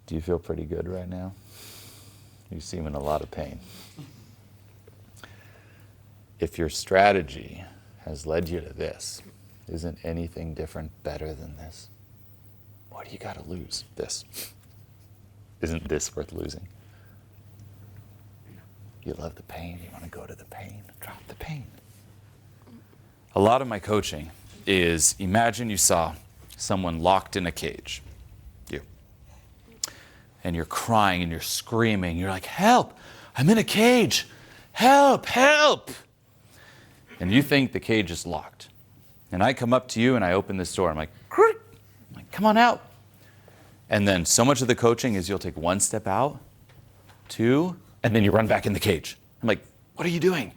Do you feel pretty good right now? You seem in a lot of pain. If your strategy has led you to this, isn't anything different better than this? What do you got to lose? This. Isn't this worth losing? You love the pain. You want to go to the pain. Drop the pain. A lot of my coaching is, imagine you saw someone locked in a cage. You. And you're crying and you're screaming. You're like, help! I'm in a cage! Help! Help! And you think the cage is locked. And I come up to you and I open this door. I'm like, come on out. And then so much of the coaching is you'll take one step out, two, and then you run back in the cage. I'm like, what are you doing?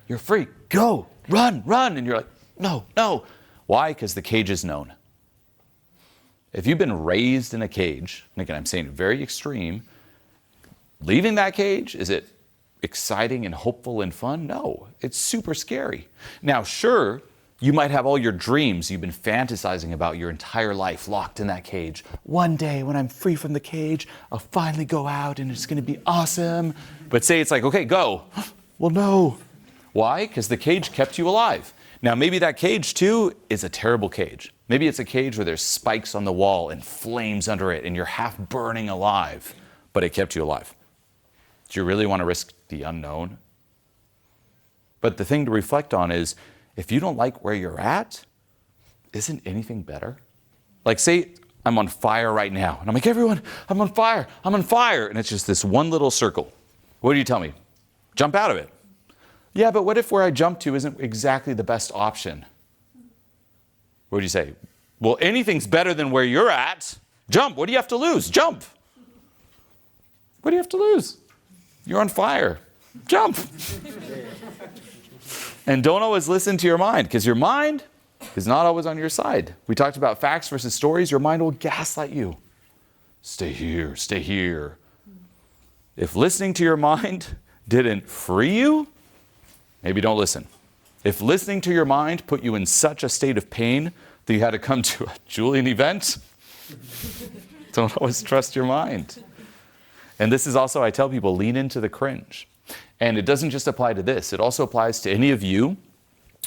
You're free. Go, run, run. And you're like, no, no. Why? Because the cage is known. If you've been raised in a cage, and again, I'm saying very extreme, leaving that cage, is it exciting and hopeful and fun? No, it's super scary. Now, sure, you might have all your dreams you've been fantasizing about your entire life locked in that cage. One day when I'm free from the cage, I'll finally go out and it's going to be awesome. But say it's like, okay, go. Well, no. Why? Because the cage kept you alive. Now, maybe that cage too is a terrible cage. Maybe it's a cage where there's spikes on the wall and flames under it and you're half burning alive, but it kept you alive. Do you really want to risk the unknown? But the thing to reflect on is, if you don't like where you're at, isn't anything better? Like say I'm on fire right now, and I'm like, everyone, I'm on fire, I'm on fire. And it's just this one little circle. What do you tell me? Jump out of it. Yeah, but what if where I jump to isn't exactly the best option? What would you say? Well, anything's better than where you're at. Jump. What do you have to lose? Jump. What do you have to lose? You're on fire. Jump. And don't always listen to your mind, because your mind is not always on your side. We talked about facts versus stories. Your mind will gaslight you. Stay here, stay here. If listening to your mind didn't free you, maybe don't listen. If listening to your mind put you in such a state of pain that you had to come to a Julien event, don't always trust your mind. And this is also, I tell people, lean into the cringe. And it doesn't just apply to this. It also applies to any of you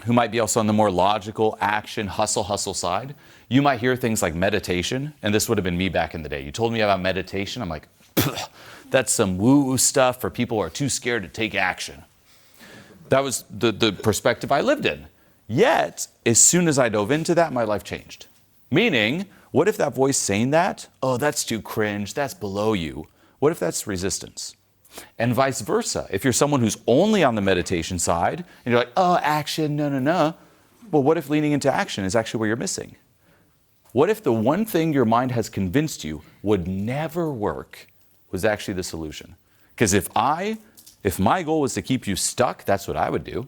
who might be also on the more logical, action, hustle side. You might hear things like meditation, and this would have been me back in the day. You told me about meditation, I'm like, that's some woo-woo stuff for people who are too scared to take action. That was the perspective I lived in. Yet, as soon as I dove into that, my life changed. Meaning, what if that voice saying that, oh, that's too cringe, that's below you. What if that's resistance? And vice versa. If you're someone who's only on the meditation side, and you're like, oh, action, no. Well, what if leaning into action is actually where you're missing? What if the one thing your mind has convinced you would never work was actually the solution? Because if my goal was to keep you stuck, that's what I would do.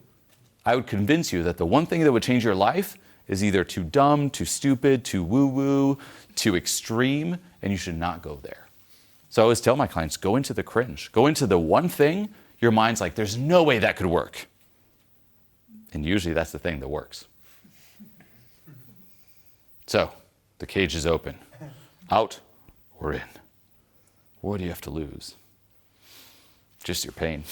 I would convince you that the one thing that would change your life is either too dumb, too stupid, too woo-woo, too extreme, and you should not go there. So I always tell my clients, go into the cringe. Go into the one thing your mind's like, there's no way that could work. And usually that's the thing that works. So the cage is open. Out or in. What do you have to lose? Just your pain.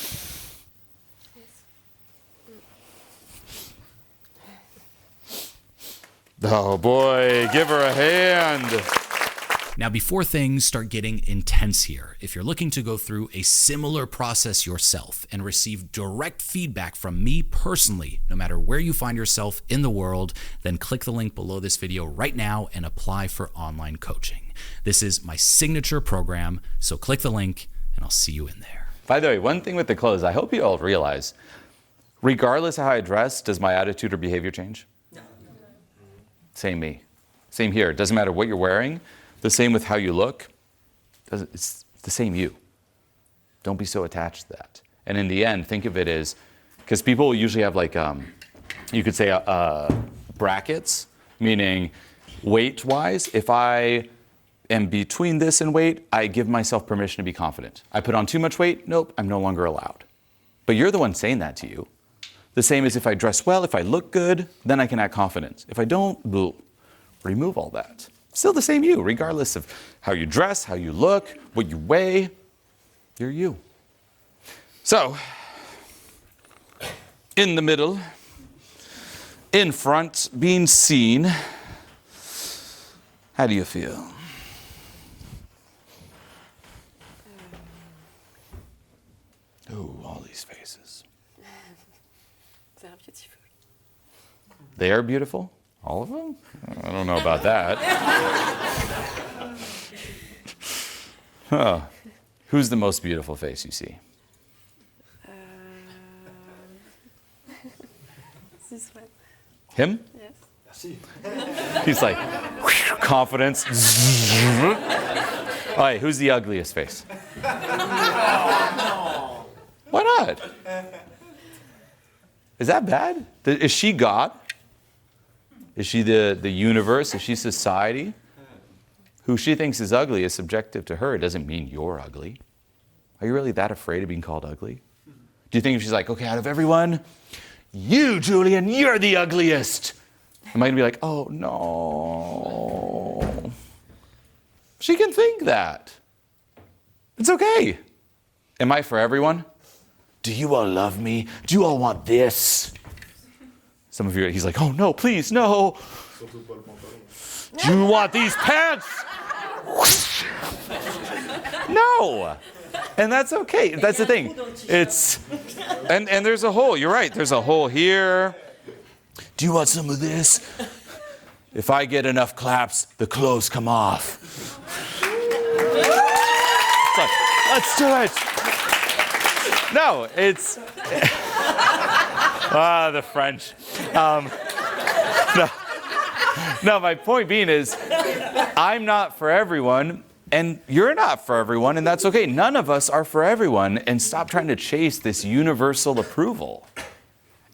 Oh boy, give her a hand. Now, before things start getting intense here, if you're looking to go through a similar process yourself and receive direct feedback from me personally, no matter where you find yourself in the world, then click the link below this video right now and apply for online coaching. This is my signature program, so click the link and I'll see you in there. By the way, one thing with the clothes, I hope you all realize, regardless of how I dress, does my attitude or behavior change? No. Same me. Same here. It doesn't matter what you're wearing. The same with how you look. It's the same you. Don't be so attached to that. And in the end, think of it as, because people usually have like, you could say brackets, meaning weight-wise, if I am between this and weight, I give myself permission to be confident. I put on too much weight, nope, I'm no longer allowed. But you're the one saying that to you. The same as if I dress well, if I look good, then I can act confident. If I don't, remove all that. Still the same you, regardless of how you dress, how you look, what you weigh. You're you. So, in the middle, in front, being seen, how do you feel? Oh, all these faces. They're beautiful. They are beautiful? All of them? I don't know about that. Huh. Who's the most beautiful face you see? This one. Him? Yes. He's like, confidence. All right, who's the ugliest face? Why not? Is that bad? Is she God? Is she the universe? Is she society? Who she thinks is ugly is subjective to her. It doesn't mean you're ugly. Are you really that afraid of being called ugly? Do you think if she's like, okay, out of everyone, you, Julien, you're the ugliest. Am I going to be like, oh, no. She can think that. It's okay. Am I for everyone? Do you all love me? Do you all want this? Some of you, he's like, oh, no, please, no. Do you want these pants? No. And that's okay. That's the thing. And there's a hole. You're right. There's a hole here. Do you want some of this? If I get enough claps, the clothes come off. It's like, let's do it. No, it's... the French. No, my point being is, I'm not for everyone, and you're not for everyone, and that's okay. None of us are for everyone, and stop trying to chase this universal approval.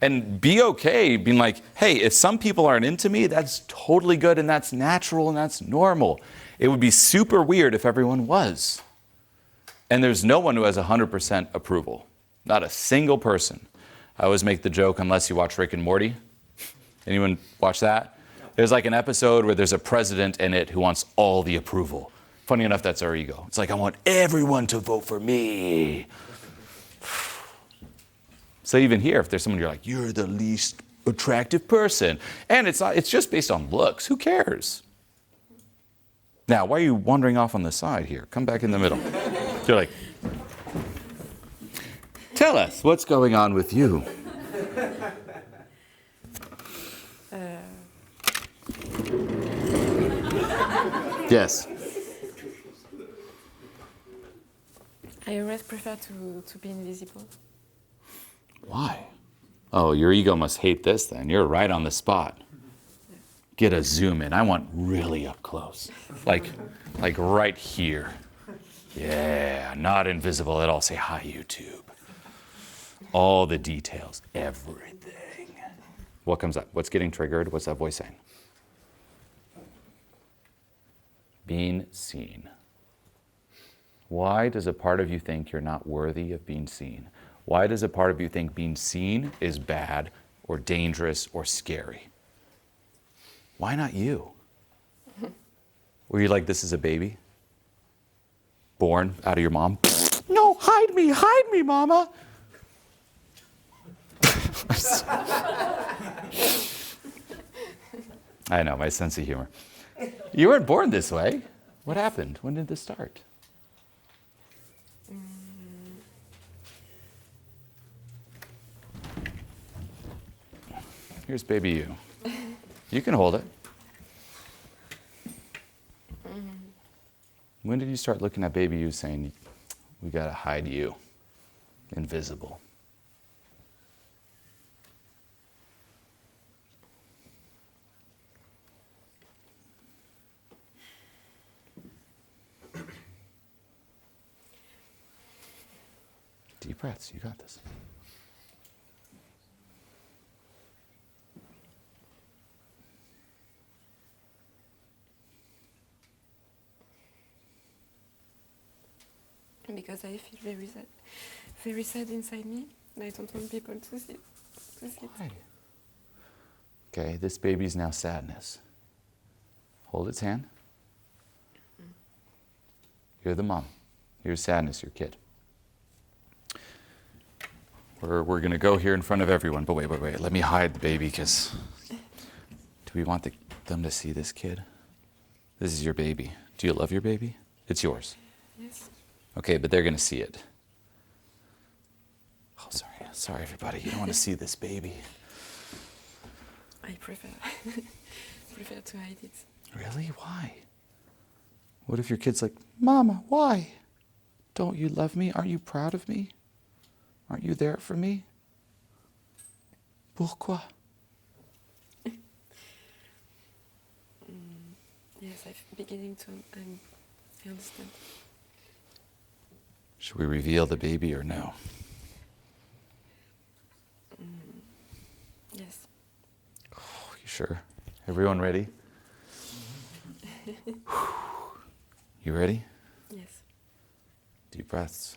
And be okay being like, hey, if some people aren't into me, that's totally good, and that's natural, and that's normal. It would be super weird if everyone was. And there's no one who has 100% approval. Not a single person. I always make the joke, unless you watch Rick and Morty. Anyone watch that? There's like an episode where there's a president in it who wants all the approval. Funny enough, that's our ego. It's like, I want everyone to vote for me. So even here, if there's someone you're like, you're the least attractive person, and it's just based on looks, who cares? Now, why are you wandering off on the side here? Come back in the middle. You're like, tell us, what's going on with you? Yes. I always prefer to be invisible. Why? Oh, your ego must hate this then. You're right on the spot. Get a zoom in. I want really up close. Like right here. Yeah, not invisible at all. Say hi, YouTube. All the details, everything. What comes up? What's getting triggered? What's that voice saying? Being seen. Why does a part of you think you're not worthy of being seen? Why does a part of you think being seen is bad or dangerous or scary? Why not you? Were you like, this is a baby? Born out of your mom? No, hide me, mama. I know, my sense of humor. You weren't born this way. What happened? When did this start? Here's baby you. You can hold it. When did you start looking at baby you saying, we gotta hide you, invisible? Deep breaths, you got this. Because I feel very sad inside me. I don't want people to see it. Why? Okay, this baby's now sadness. Hold its hand. You're the mom. Here's sadness, your kid. We're going to go here in front of everyone. But wait. Let me hide the baby, because do we want them to see this kid? This is your baby. Do you love your baby? It's yours. Yes. Okay, but they're going to see it. Oh, sorry, everybody. You don't want to see this baby. I prefer to hide it. Really? Why? What if your kid's like, Mama, why? Don't you love me? Aren't you proud of me? Aren't you there for me? Pourquoi? Yes, I'm beginning to I understand. Should we reveal the baby or no? Yes. Oh, you sure? Everyone ready? You ready? Yes. Deep breaths.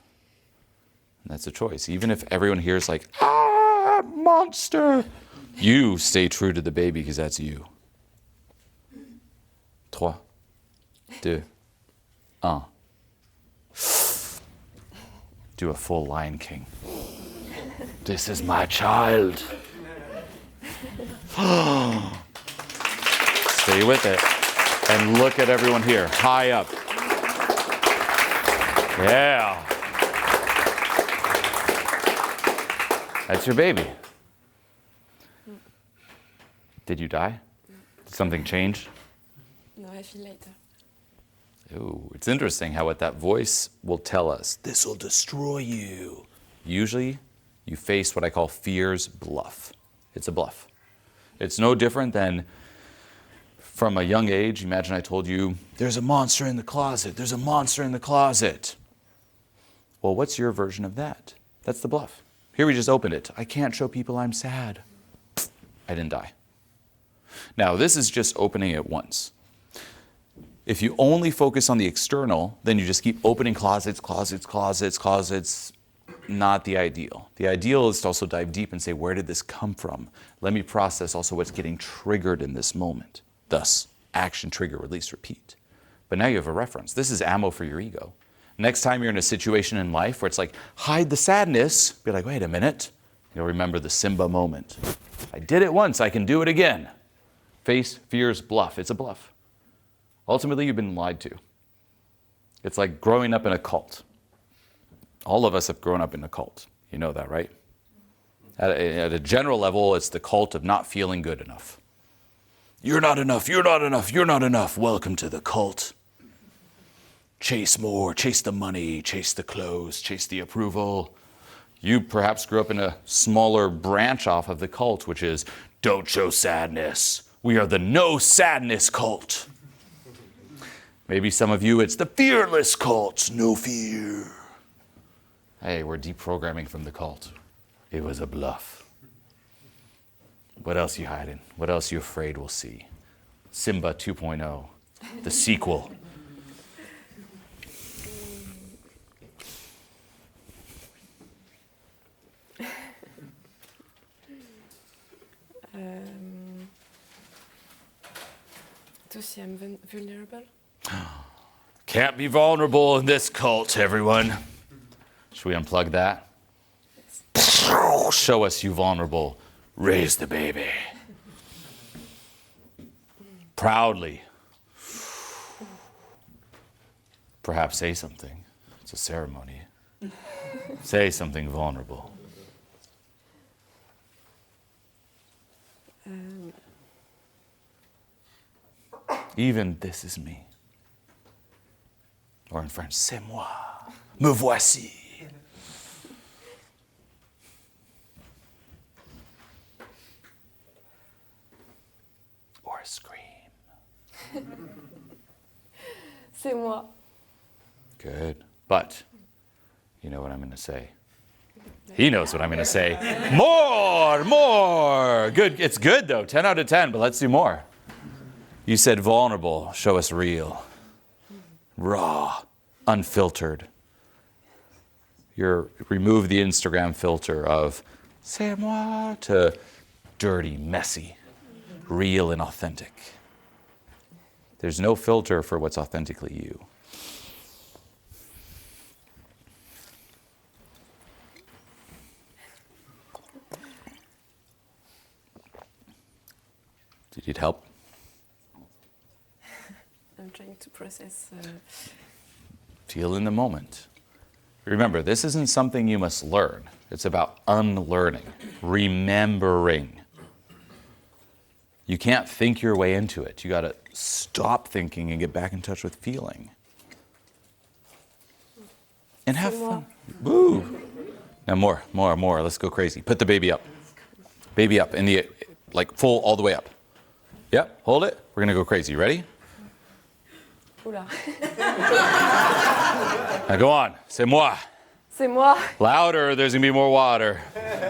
And that's a choice. Even if everyone hears like, ah, monster, you stay true to the baby, because that's you. 3, 2, 1. Do a full Lion King. This is my child. Stay with it. And look at everyone here, high up. Yeah. That's your baby. Did you die? Did something change? No, I feel later. Ooh, it's interesting how what that voice will tell us. This will destroy you. Usually, you face what I call fear's bluff. It's a bluff. It's no different than from a young age. Imagine I told you, there's a monster in the closet. There's a monster in the closet. Well, what's your version of that? That's the bluff. Here we just opened it. I can't show people I'm sad. I didn't die. Now, this is just opening it once. If you only focus on the external, then you just keep opening closets. Not the ideal. The ideal is to also dive deep and say, where did this come from? Let me process also what's getting triggered in this moment. Thus, action, trigger, release, repeat. But now you have a reference. This is ammo for your ego. Next time you're in a situation in life where it's like, hide the sadness, be like, wait a minute. You'll remember the Simba moment. I did it once, I can do it again. Face fear's bluff. It's a bluff. Ultimately, you've been lied to. It's like growing up in a cult. All of us have grown up in a cult. You know that, right? At a general level, it's the cult of not feeling good enough. You're not enough, you're not enough, you're not enough. Welcome to the cult. Chase more, chase the money, chase the clothes, chase the approval. You perhaps grew up in a smaller branch off of the cult, which is, don't show sadness. We are the no sadness cult. Maybe some of you, it's the fearless cult, no fear. Hey, we're deprogramming from the cult. It was a bluff. What else you hiding? What else you afraid we'll see? Simba 2.0, the sequel. To see I'm vulnerable. Can't be vulnerable in this cult, everyone. Should we unplug that? Yes. Show us you vulnerable. Raise the baby. Proudly. Perhaps say something. It's a ceremony. Say something vulnerable. Even this is me. Or in French, c'est moi. Me voici. Or a scream. C'est moi. Good. But you know what I'm going to say. He knows what I'm going to say. More. Good. It's good, though. 10 out of 10, but let's do more. You said vulnerable. Show us real. Raw. Unfiltered. Remove the Instagram filter of c'est moi to dirty, messy, real and authentic. There's no filter for what's authentically you. you need help? I'm trying to process. Feel in the moment. Remember, this isn't something you must learn. It's about unlearning, remembering. You can't think your way into it. You got to stop thinking and get back in touch with feeling. And have fun. Woo! Now more. Let's go crazy. Put the baby up. Baby up in the, like full all the way up. Yep, hold it. We're gonna go crazy. Ready? Oula. Now go on. C'est moi. C'est moi. Louder, there's gonna be more water.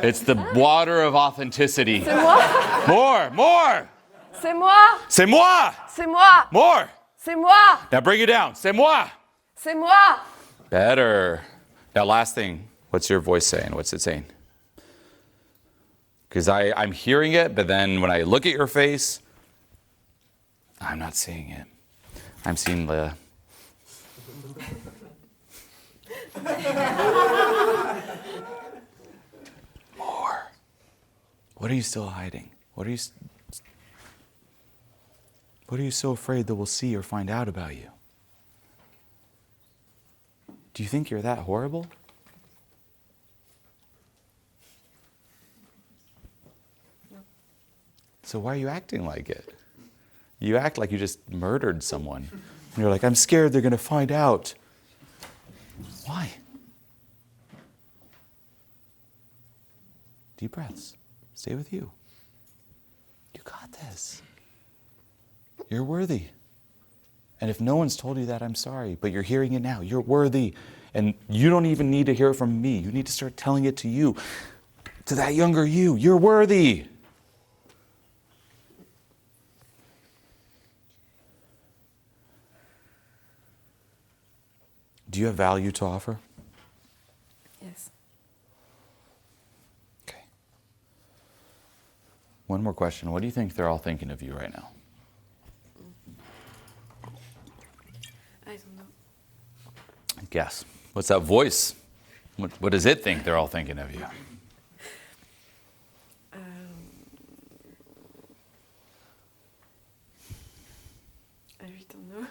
It's the water of authenticity. C'est moi. More. C'est moi. C'est moi. C'est moi. More. C'est moi. Now bring it down. C'est moi. C'est moi. Better. Now last thing, what's your voice saying? What's it saying? Because I'm hearing it, but then when I look at your face, I'm not seeing it. I'm seeing the... More. What are you still hiding? What are you so afraid that we'll see or find out about you? Do you think you're that horrible? No. So why are you acting like it? You act like you just murdered someone. And you're like, I'm scared they're going to find out. Why? Deep breaths. Stay with you. You got this. You're worthy. And if no one's told you that, I'm sorry, but you're hearing it now. You're worthy. And you don't even need to hear it from me. You need to start telling it to you, to that younger you. You're worthy. Do you have value to offer? Yes. Okay. One more question. What do you think they're all thinking of you right now? I don't know. Guess. What's that voice? What does it think they're all thinking of you? I really don't know.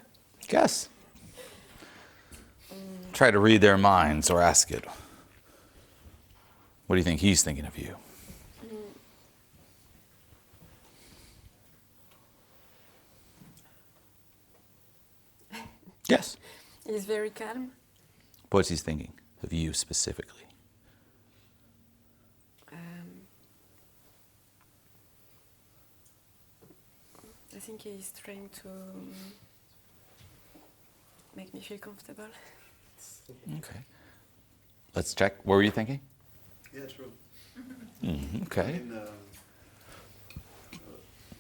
Guess. Try to read their minds or ask it. What do you think he's thinking of you? Yes. He's very calm. What's he thinking of you specifically? I think he's trying to make me feel comfortable. Okay. Let's check. What were you thinking? Yeah, true. Okay. I mean,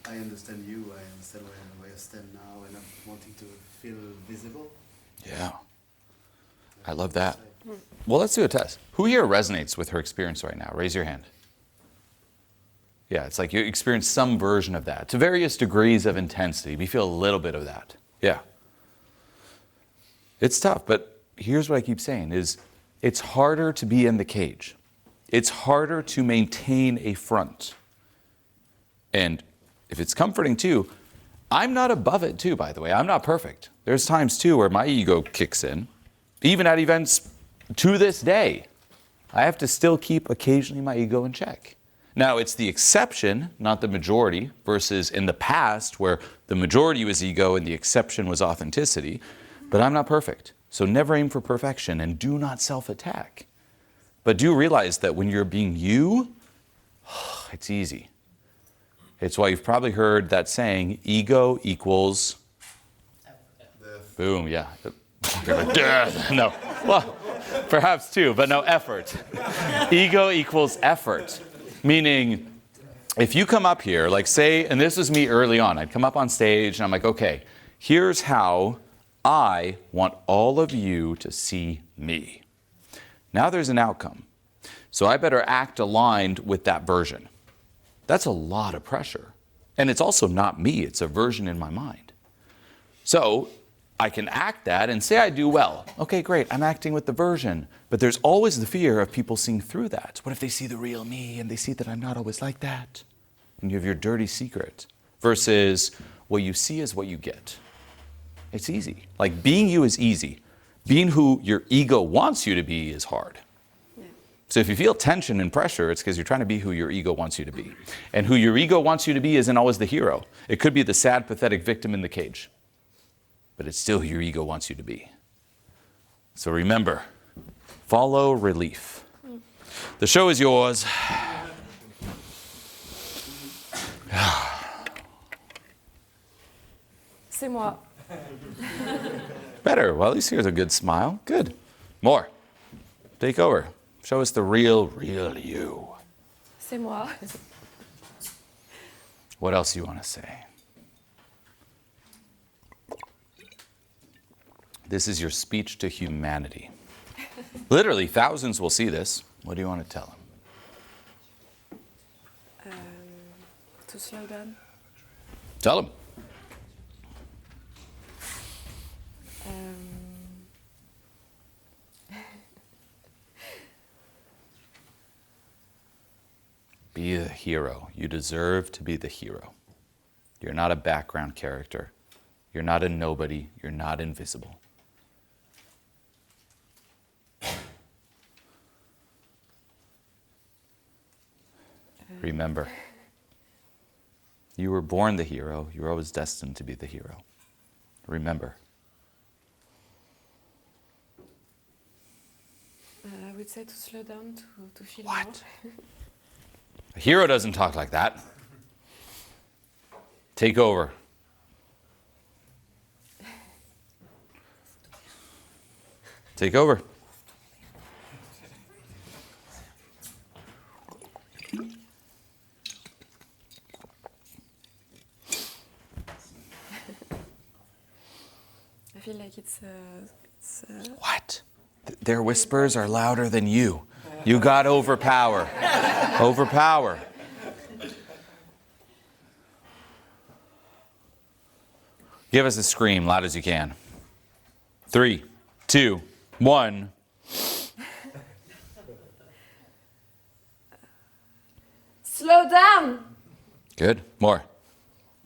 I understand you. I understand where I stand now, and I'm wanting to feel visible. Yeah. I love that. Well, let's do a test. Who here resonates with her experience right now? Raise your hand. Yeah, it's like you experience some version of that to various degrees of intensity. We feel a little bit of that. Yeah. It's tough, but here's what I keep saying is it's harder to be in the cage. It's harder to maintain a front. And if it's comforting too, I'm not above it too, by the way. I'm not perfect. There's times too where my ego kicks in. Even at events to this day, I have to still keep occasionally my ego in check. Now, it's the exception, not the majority, versus in the past where the majority was ego and the exception was authenticity. But I'm not perfect. So never aim for perfection and do not self-attack. But do realize that when you're being you, it's easy. It's why you've probably heard that saying, ego equals... Boom, yeah. No, well, perhaps too, but no, effort. Ego equals effort. Meaning, if you come up here, like say, and this was me early on, I'd come up on stage and I'm like, okay, here's how I want all of you to see me. Now there's an outcome. So I better act aligned with that version. That's a lot of pressure. And it's also not me, it's a version in my mind. So I can act that and say I do well. Okay, great, I'm acting with the version. But there's always the fear of people seeing through that. What if they see the real me and they see that I'm not always like that? And you have your dirty secret. versus what you see is what you get. It's easy. Like being you is easy. Being who your ego wants you to be is hard. Yeah. So if you feel tension and pressure, it's because you're trying to be who your ego wants you to be. And who your ego wants you to be isn't always the hero. It could be the sad, pathetic victim in the cage. But it's still who your ego wants you to be. So remember, follow relief. The show is yours. C'est moi. Better. Well, at least here's a good smile. Good. More. Take over. Show us the real you. C'est moi. What else do you want to say? This is your speech to humanity. Literally, thousands will see this. What do you want to tell them? To slow down. Tell them. Be the hero. You deserve to be the hero. You're not a background character. You're not a nobody. You're not invisible. Remember, you were born the hero. You were always destined to be the hero. Remember. I would say to slow down, to feel What? more. A hero doesn't talk like that. Take over. Take over. I feel like it's What? Their whispers are louder than you. You got overpower. Overpower. Give us a scream, loud as you can. 3, 2, 1. slow down. Good. More.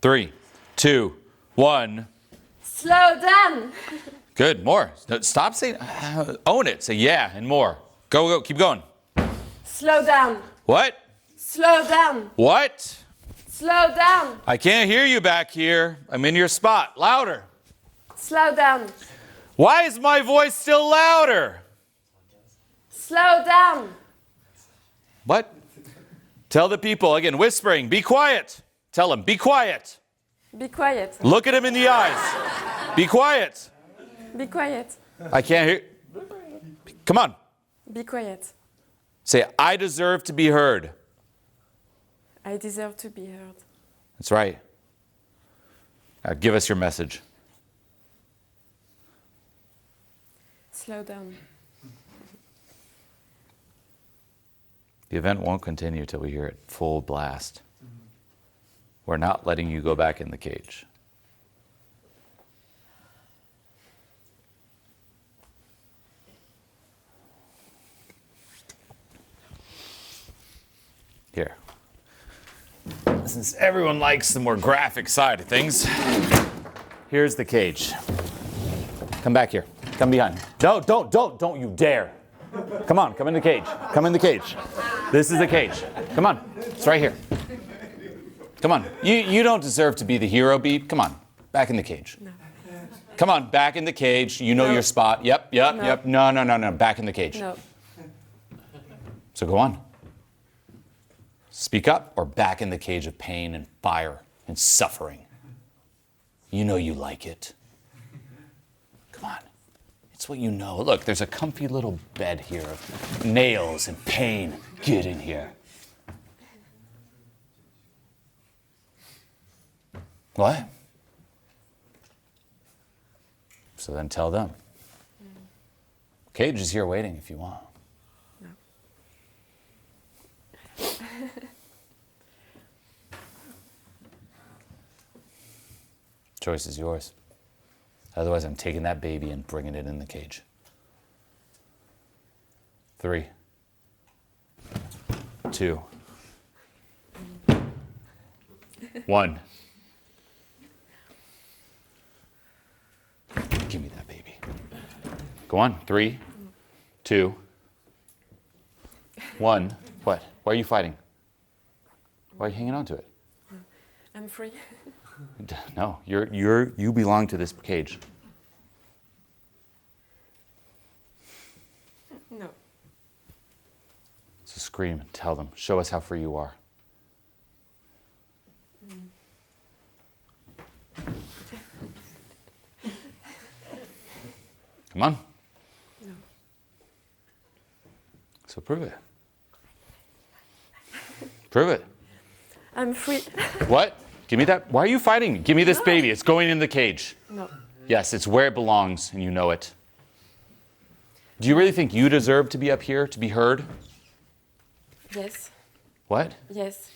3, 2, 1. Slow down. Good. More. Stop saying, own it. Say yeah and more. Go, go. Keep going. Slow down. What? Slow down. What? Slow down. I can't hear you back here. I'm in your spot. Louder. Slow down. Why is my voice still louder? Slow down. What? Tell the people, again, whispering, be quiet. Tell them, be quiet. Be quiet. Look at them in the eyes. Be quiet. Be quiet. I can't hear. Come on. Be quiet. Say, I deserve to be heard. I deserve to be heard. That's right. Now give us your message. Slow down. The event won't continue till we hear it full blast. We're not letting you go back in the cage. Here. Since everyone likes the more graphic side of things, here's the cage. Come back here. Come behind. Don't you dare. Come on, come in the cage. Come in the cage. This is the cage. Come on. It's right here. Come on. You don't deserve to be the hero, Beep. Come on. Back in the cage. No. Come on, back in the cage. You know No. your spot. Yep. No. No. Back in the cage. No. So go on. Speak up or back in the cage of pain and fire and suffering. You know you like it. Come on. It's what you know. Look, there's a comfy little bed here of nails and pain. Get in here. What? So then tell them. Cage is here waiting if you want. No. Choice is yours. Otherwise, I'm taking that baby and bringing it in the cage. 3, 2, 1. Go on. 3, 2, 1. What? Why are you fighting? Why are you hanging on to it? I'm free. No, you belong to this cage. No. So scream and tell them. Show us how free you are. Come on. No. So prove it. Prove it. I'm free. What? Give me that. Why are you fighting me? Give me this baby. It's going in the cage. No. Yes, it's where it belongs, and you know it. Do you really think you deserve to be up here, to be heard? Yes. What? Yes.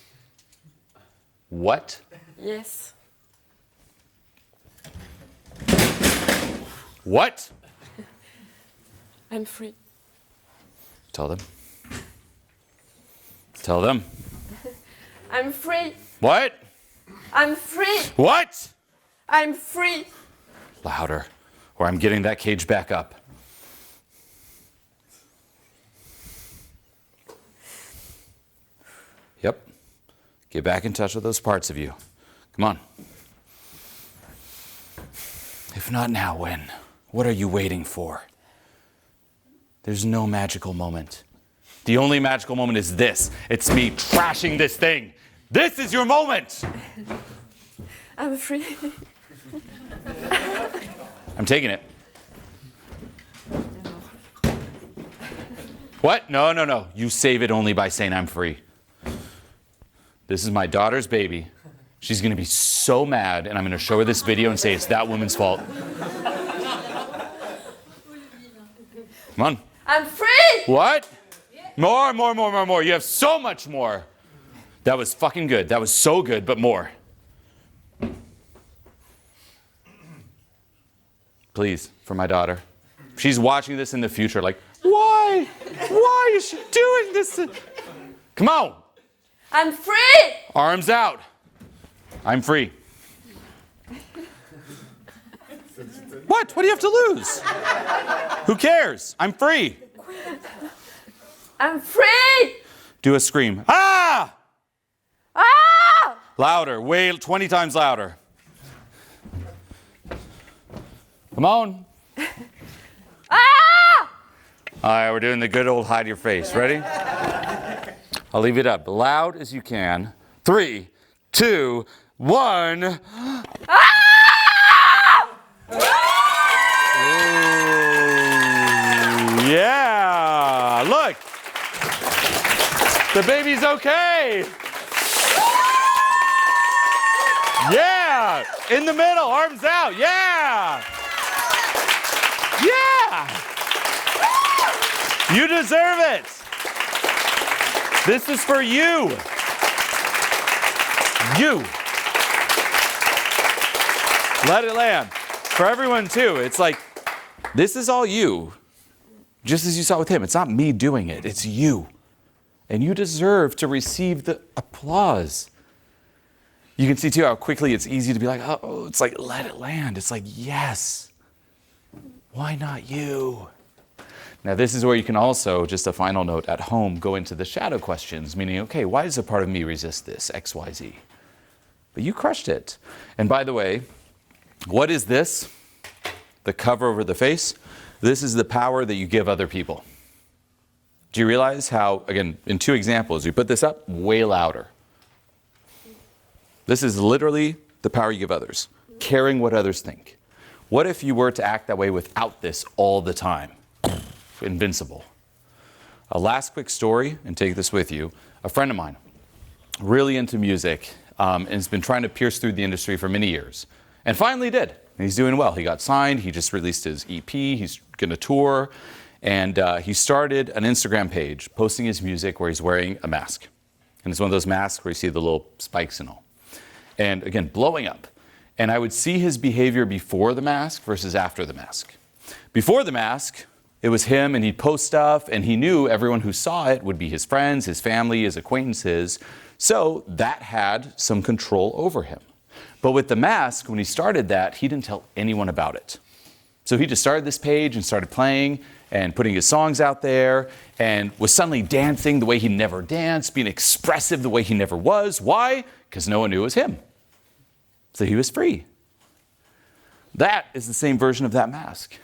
What? Yes. What? I'm free. Tell them. Tell them. I'm free. What? I'm free. What? I'm free. Louder, or I'm getting that cage back up. Yep. Get back in touch with those parts of you. Come on. If not now, when? What are you waiting for? There's no magical moment. The only magical moment is this. It's me trashing this thing. This is your moment. I'm free. I'm taking it. What? No, no, no. You save it only by saying I'm free. This is my daughter's baby. She's going to be so mad, and I'm going to show her this video and say it's that woman's fault. Come on. I'm free. What? More, more, more, more, more. You have so much more. That was fucking good. That was so good, but more. Please, for my daughter. She's watching this in the future like, why? Why is she doing this? Come on. I'm free. Arms out. I'm free. What? What do you have to lose? Who cares? I'm free. I'm free. Do a scream. Ah! Ah! Louder. Way 20 times louder. Come on. Ah! All right, we're doing the good old hide your face. Ready? I'll leave it up. Loud as you can. 3, 2, 1. Ah! Ooh, yeah. Look. The baby's okay. Yeah. In the middle. Arms out. Yeah. Yeah. You deserve it. This is for you. You. Let it land. For everyone too, it's like, this is all you. Just as you saw with him, it's not me doing it, it's you. And you deserve to receive the applause. You can see too how quickly it's easy to be like, oh, it's like, let it land. It's like, yes. Why not you? Now this is where you can also, just a final note at home, go into the shadow questions, meaning, okay, why does a part of me resist this, X, Y, Z? But you crushed it. And by the way, what is this? The cover over the face? This is the power that you give other people. Do you realize how, again, in 2 examples, you put this up way louder. This is literally the power you give others, caring what others think. What if you were to act that way without this all the time? Invincible. A last quick story, and take this with you. A friend of mine, really into music, and has been trying to pierce through the industry for many years. And finally did. And he's doing well. He got signed. He just released his EP. He's going to tour. And he started an Instagram page posting his music where he's wearing a mask. And it's one of those masks where you see the little spikes and all. And again, blowing up. And I would see his behavior before the mask versus after the mask. Before the mask, it was him, and he'd post stuff, and he knew everyone who saw it would be his friends, his family, his acquaintances. So that had some control over him. But with the mask, when he started that, he didn't tell anyone about it. So he just started this page and started playing and putting his songs out there and was suddenly dancing the way he never danced, being expressive the way he never was. Why? Because no one knew it was him. So he was free. That is the same version of that mask.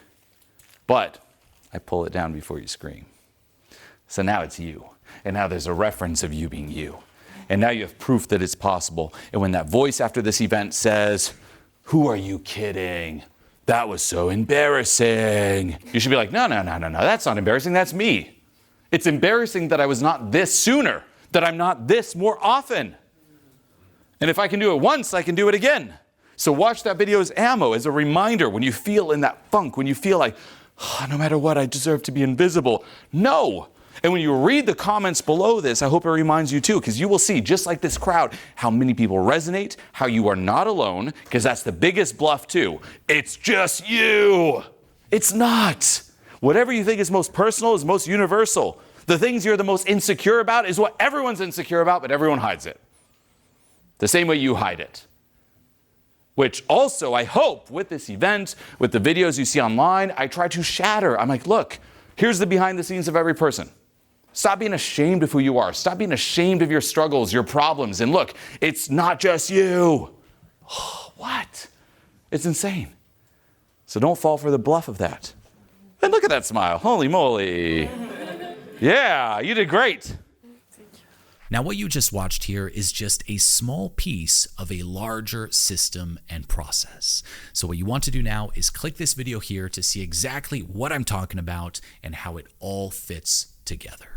But I pull it down before you scream. So now it's you. And now there's a reference of you being you. And now you have proof that it's possible. And when that voice after this event says, "Who are you kidding? That was so embarrassing," you should be like, no, that's not embarrassing, that's me. It's embarrassing that I was not this sooner, that I'm not this more often. And if I can do it once, I can do it again. So watch that video as ammo, as a reminder when you feel in that funk, when you feel like, oh, no matter what, I deserve to be invisible. No. And when you read the comments below this, I hope it reminds you too, because you will see, just like this crowd, how many people resonate, how you are not alone, because that's the biggest bluff too. It's just you. It's not. Whatever you think is most personal is most universal. The things you're the most insecure about is what everyone's insecure about, but everyone hides it. The same way you hide it. Which also, I hope, with this event, with the videos you see online, I try to shatter. I'm like, look, here's the behind the scenes of every person. Stop being ashamed of who you are. Stop being ashamed of your struggles, your problems. And look, it's not just you. Oh, what? It's insane. So don't fall for the bluff of that. And look at that smile. Holy moly. Yeah, you did great. Now, what you just watched here is just a small piece of a larger system and process. So what you want to do now is click this video here to see exactly what I'm talking about and how it all fits together.